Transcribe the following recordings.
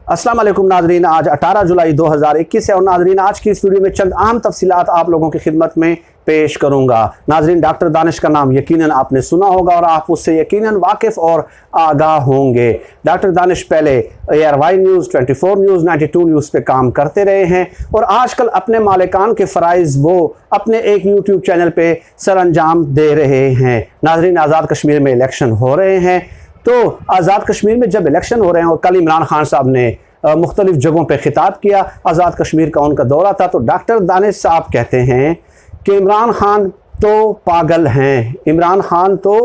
अस्सलाम वालेकुम नाजरीन, आज 18 जुलाई 2021 है और नाजरीन आज की इस वीडियो में चंद अहम तफसीलात आप लोगों की खिदमत में पेश करूंगा। नाजरीन डॉक्टर दानिश का नाम यकीनन आपने सुना होगा और आप उससे यकीनन वाकिफ़ और आगाह होंगे। डॉक्टर दानिश पहले ARY न्यूज़, 24 न्यूज़, 92 न्यूज़ पे काम करते रहे हैं और आजकल अपने मालिकान के फ़राइज़ वो अपने एक यूट्यूब चैनल पे सर अंजाम दे रहे हैं। नाजरीन आज़ाद कश्मीर में इलेक्शन हो रहे हैं, तो आज़ाद कश्मीर में जब इलेक्शन हो रहे हैं और कल इमरान खान साहब ने मुख्तलिफ जगहों पे खिताब किया, आज़ाद कश्मीर का उनका दौरा था, तो डॉक्टर दानिश साहब कहते हैं कि इमरान खान तो पागल हैं, इमरान खान तो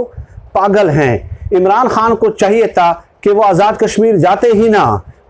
पागल हैं। इमरान खान को चाहिए था कि वो आज़ाद कश्मीर जाते ही ना,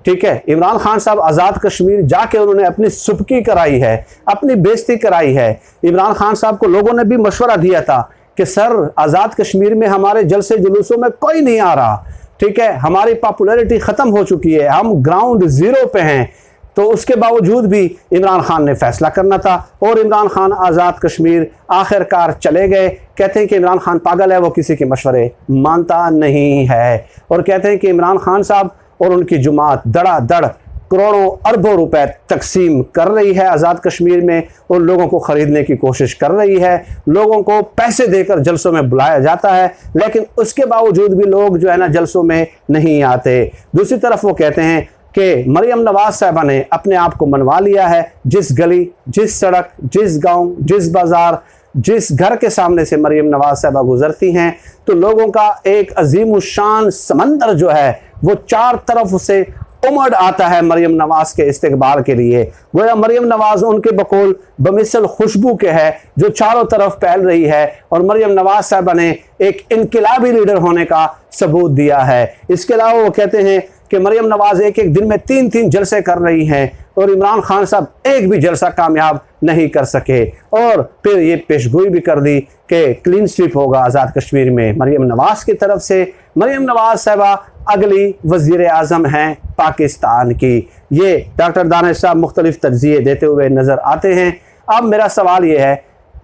ठीक है। इमरान खान साहब आज़ाद कश्मीर जाके उन्होंने अपनी सुबकी कराई है, अपनी बेइज्जती कराई है। इमरान खान साहब को लोगों ने भी मशवरा दिया था कि सर आज़ाद कश्मीर में हमारे जलसे जुलूसों में कोई नहीं आ रहा, ठीक है, हमारी पॉपुलैरिटी ख़त्म हो चुकी है, हम ग्राउंड ज़ीरो पे हैं। तो उसके बावजूद भी इमरान खान ने फैसला करना था और इमरान खान आज़ाद कश्मीर आखिरकार चले गए। कहते हैं कि इमरान खान पागल है, वो किसी के मशवरे मानता नहीं है और कहते हैं कि इमरान खान साहब और उनकी जमात धड़ाधड़ करोड़ों अरबों रुपए तकसीम कर रही है आज़ाद कश्मीर में और लोगों को ख़रीदने की कोशिश कर रही है। लोगों को पैसे देकर जलसों में बुलाया जाता है, लेकिन उसके बावजूद भी लोग जो है ना जलसों में नहीं आते। दूसरी तरफ वो कहते हैं कि मरियम नवाज साहबा ने अपने आप को मनवा लिया है। जिस गली, जिस सड़क, जिस गांव, जिस बाज़ार, जिस घर के सामने से मरियम नवाज साहबा गुजरती हैं तो लोगों का एक अजीम शान समंदर जो है वो चार तरफ से उमड़ आता है मरियम नवाज के इस्तेकबाल के लिए। गोया मरियम नवाज उनके बकौल बमिसल खुशबू के है जो चारों तरफ फैल रही है और मरियम नवाज साहबा ने एक इनकलाबी लीडर होने का सबूत दिया है। इसके अलावा वो कहते हैं कि मरियम नवाज एक एक दिन में 3-3 जलसे कर रही हैं और इमरान खान साहब एक भी जलसा कामयाब नहीं कर सके और फिर ये पेशगोई भी कर दी कि क्लीन स्वीप होगा आज़ाद कश्मीर में मरियम नवाज की तरफ से। मरियम नवाज साहबा अगली वज़ीर आज़म हैं पाकिस्तान की। ये डॉक्टर दानिश साहब मुख्तलिफ तज्ज़िये देते हुए नज़र आते हैं। अब मेरा सवाल ये है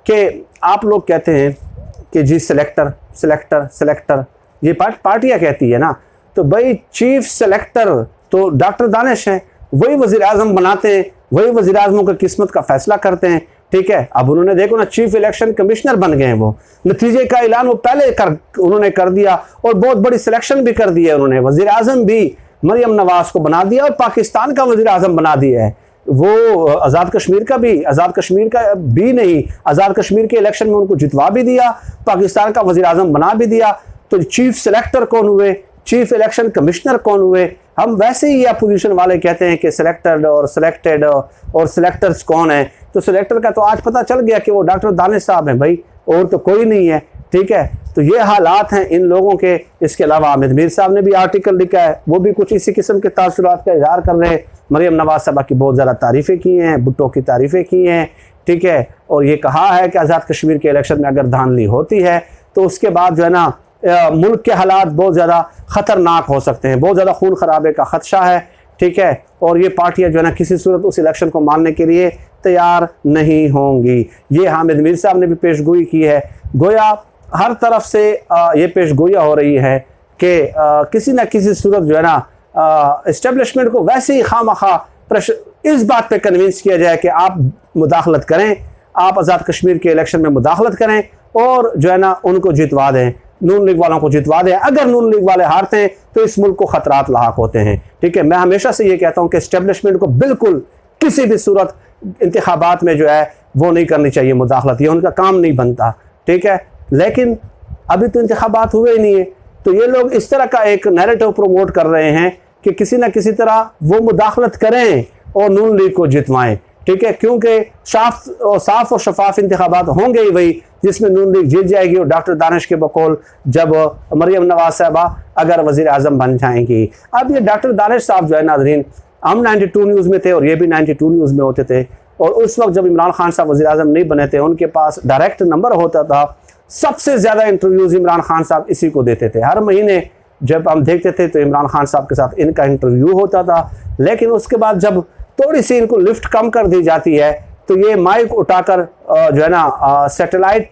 कि आप लोग कहते हैं कि जी सिलेक्टर सिलेक्टर सिलेक्टर ये पार्टियाँ कहती है ना, तो भाई चीफ सेलेक्टर तो डॉक्टर दानिश हैं, वही वज़ीर आज़म बनाते हैं, वही वज़ीर आज़मों की किस्मत का फैसला करते हैं, ठीक है। अब उन्होंने देखो ना चीफ इलेक्शन कमिश्नर बन गए हैं, वो नतीजे का ऐलान वो पहले उन्होंने कर दिया और बहुत बड़ी सिलेक्शन भी कर दी है उन्होंने। वज़ीर आज़म भी मरियम नवाज को बना दिया और पाकिस्तान का वज़ीर आज़म बना दिया है। वो आज़ाद कश्मीर का भी नहीं, आज़ाद कश्मीर के इलेक्शन में उनको जितवा भी दिया, पाकिस्तान का वज़ीर आज़म बना भी दिया। तो चीफ सेलेक्टर कौन हुए, चीफ इलेक्शन कमिश्नर कौन हुए? हम वैसे ही अपोजिशन वाले कहते हैं कि सिलेक्टेड और सिलेक्टेड और सिलेक्टर्स कौन है। तो सिलेक्टर का तो आज पता चल गया कि वो डॉक्टर दानिश साहब हैं भाई, और तो कोई नहीं है, ठीक है। तो ये हालात हैं इन लोगों के। इसके अलावा मीर साहब ने भी आर्टिकल लिखा है, वो भी कुछ इसी किस्म के तासुरात का इजहार कर रहे हैं। मरियम नवाज साहबा की बहुत ज़्यादा तारीफ़ें की हैं, भुट्टो की तारीफ़ें की हैं, ठीक है, और ये कहा है कि आज़ाद कश्मीर के इलेक्शन में अगर धांधली होती है तो उसके बाद जो है ना मुल्क के हालात बहुत ज़्यादा ख़तरनाक हो सकते हैं, बहुत ज़्यादा खून खराबे का ख़दशा है, ठीक है। और ये पार्टियां जो है ना किसी सूरत उस इलेक्शन को मानने के लिए तैयार नहीं होंगी। ये मीर साहब ने भी पेशगोई की है। गोया हर तरफ से ये पेशगोइयाँ हो रही है कि किसी न किसी सूरत जो है ना इस्टेब्लिशमेंट को वैसे ही खामखा प्रेशर इस बात पे कन्विंस किया जाए कि आप मुदाखलत करें, आप आज़ाद कश्मीर के इलेक्शन में मुदाखलत करें और जो है ना उनको जितवा दें, नून लीग वालों को जितवा दें। अगर नून लीग वाले हारते हैं तो इस मुल्क को खतरात लाक होते हैं, ठीक है। मैं हमेशा से ये कहता हूँ कि इस्टेब्लिशमेंट को बिल्कुल किसी भी सूरत इंतखाबात में जो है वो नहीं करनी चाहिए मुदाखलत, ये उनका काम नहीं बनता, ठीक है। लेकिन अभी तो इंतखाबात हुए ही नहीं है, तो ये लोग इस तरह का एक नैरेटिव प्रमोट कर रहे हैं कि किसी न किसी तरह वो मुदाखलत करें और नून लीग को जितवाएं, ठीक है, क्योंकि साफ और शफाफ इंतखाबात होंगे ही वही जिसमें नून लीग जीत जाएगी और डॉक्टर दानिश के बकौल जब मरियम नवाज साहबा अगर वज़ीर आज़म बन जाएंगी। अब ये डॉक्टर दानिश साहब जो है नाज़रीन, हम 92 न्यूज़ में थे और ये भी 92 न्यूज़ में होते थे और उस वक्त जब इमरान खान साहब वज़ीर आज़म नहीं बने थे उनके पास डायरेक्ट नंबर होता था। सबसे ज़्यादा इंटरव्यूज़ इमरान खान साहब इसी को देते थे। हर महीने जब हम देखते थे तो इमरान खान साहब के साथ इनका इंटरव्यू होता था, लेकिन उसके बाद जब थोड़ी सी इनको लिफ्ट कम कर दी जाती है तो ये माइक उठाकर जो है ना सैटेलाइट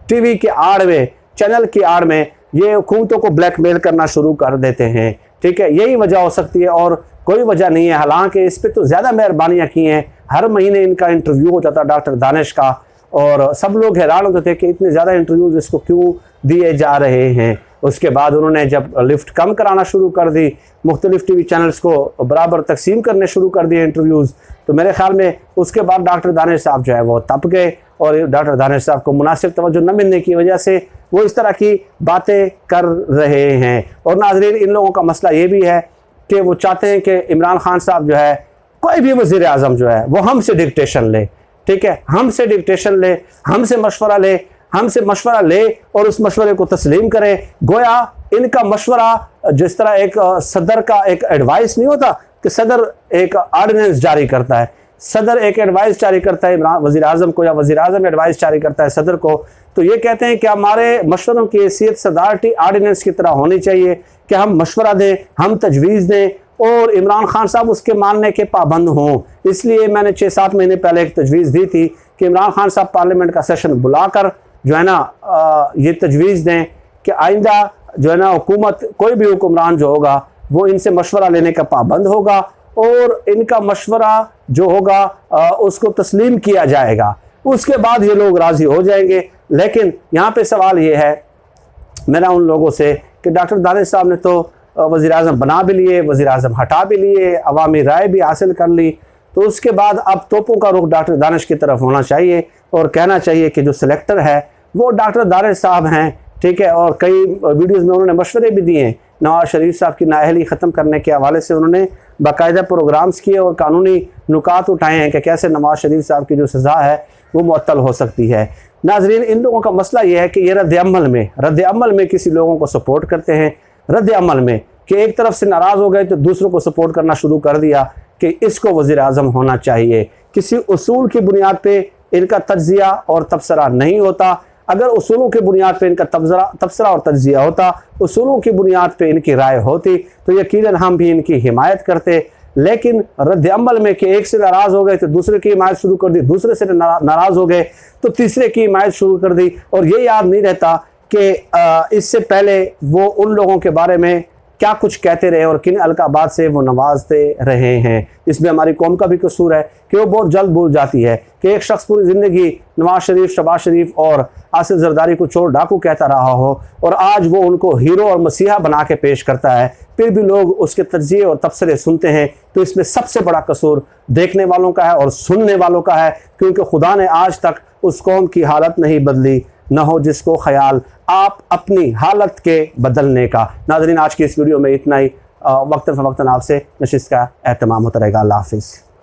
टीवी के आड़ में, चैनल की आड़ में ये हुकूमतों को ब्लैकमेल करना शुरू कर देते हैं, ठीक है, यही वजह हो सकती है और कोई वजह नहीं है। हालांकि इस पे तो ज़्यादा मेहरबानियाँ की हैं, हर महीने इनका इंटरव्यू होता था डॉक्टर दानिश का, और सब लोग हैरान होते थे कि इतने ज़्यादा इंटरव्यूज़ इसको क्यों दिए जा रहे हैं। उसके बाद उन्होंने जब लिफ्ट कम कराना शुरू कर दी, मुख्तलिफ टीवी चैनल्स को बराबर तकसीम करने शुरू कर दिए इंटरव्यूज़, तो मेरे ख्याल में उसके बाद डॉक्टर दानिश साहब जो है वो तप गए, और डॉक्टर दानिश साहब को मुनासिब तवज्जो न मिलने की वजह से वो इस तरह की बातें कर रहे हैं। और नाज़रीन, इन लोगों का मसला ये भी है कि वो चाहते हैं कि इमरान खान साहब जो है, कोई भी वज़ीर आज़म जो है वो हमसे डिक्टेशन ले, ठीक है, हमसे डिक्टेशन ले, हमसे मशवरा ले और उस मशवरे को तस्लीम करे। गोया इनका मशवरा जिस तरह एक सदर का एक एडवाइस नहीं होता कि सदर एक आर्डिनेंस जारी करता है, सदर एक एडवाइस जारी करता है इमरान वज़ीर आज़म को, या वज़ीर आज़म एडवाइस जारी करता है सदर को, तो ये कहते हैं कि हमारे मशवरों की हैसियत सदारती आर्डिनेंस की तरह होनी चाहिए कि हम मशवरा दें, हम तजवीज़ दें और इमरान खान साहब उसके मानने के पाबंद हों। इसलिए मैंने 6-7 महीने पहले एक तजवीज़ दी थी कि इमरान खान साहब पार्लियामेंट का सेशन बुलाकर जो है ना ये तजवीज़ दें कि आइंदा जो है ना हुकूमत, कोई भी हुक्मरान जो होगा वो इनसे मशवरा लेने का पाबंद होगा और इनका मशवरा जो होगा उसको तस्लीम किया जाएगा। उसके बाद ये लोग राज़ी हो जाएंगे। लेकिन यहाँ पे सवाल ये है मेरा उन लोगों से कि डॉक्टर दानिश साहब ने तो वज़ीर आज़म बना भी लिए, वज़ीर आज़म हटा भी लिए, अवामी राय भी हासिल कर ली, तो उसके बाद अब तोपों का रुख डॉक्टर दानिश की तरफ होना चाहिए और कहना चाहिए कि जो सिलेक्टर है वो डॉक्टर दानिश साहब हैं, ठीक है। और कई वीडियोज़ में उन्होंने मशवरे भी दिए हैं, नवाज शरीफ साहब की नाअहली ख़त्म करने के हवाले से उन्होंने बाकायदा प्रोग्राम्स किए और कानूनी नुकात उठाए हैं कि कैसे नवाज शरीफ साहब की जो सज़ा है वो मुअत्तल हो सकती है। नाज़रीन, इन लोगों का मसला ये है कि ये रद्द-ए-अमल में किसी लोगों को सपोर्ट करते हैं, रद्द-ए-अमल में कि एक तरफ से नाराज़ हो गए तो दूसरों को सपोर्ट करना शुरू कर दिया कि इसको वज़ीर आज़म होना चाहिए। किसी उसूल की बुनियाद पे इनका तज्ज़िया और तबसरा नहीं होता। अगर उसूलों की बुनियाद पे इनका तबसरा और तज्ज़िया होता, उसूलों की बुनियाद पे इनकी राय होती, तो यकीनन हम भी इनकी हिमायत करते। लेकिन रद्द-ए-अमल में कि एक से नाराज़ हो गए तो दूसरे की हिमायत शुरू कर दी, दूसरे से नाराज़ हो गए तो तीसरे की हिमायत शुरू कर दी, और ये याद नहीं रहता कि इससे पहले वो उन लोगों के बारे में क्या कुछ कहते रहे और किन अलकाबात से वो नवाजते रहे हैं। इसमें हमारी कौम का भी कसूर है कि वो बहुत जल्द भूल जाती है कि एक शख्स पूरी ज़िंदगी नवाज शरीफ, शहबाज शरीफ और आसिफ जरदारी को चोर डाकू कहता रहा हो और आज वो उनको हीरो और मसीहा बना के पेश करता है, फिर भी लोग उसके तज्ज़िये और तबसरे सुनते हैं। तो इसमें सबसे बड़ा कसूर देखने वालों का है और सुनने वालों का है, क्योंकि खुदा ने आज तक उस कौम की हालत नहीं बदली, न हो जिसको ख्याल आप अपनी हालत के बदलने का। नाज़रीन, आज की इस वीडियो में इतना ही। वक्तन फ़वक्तन आपसे नशिस्त का एहतमाम होता रहेगा। अल्लाह हाफ़िज़।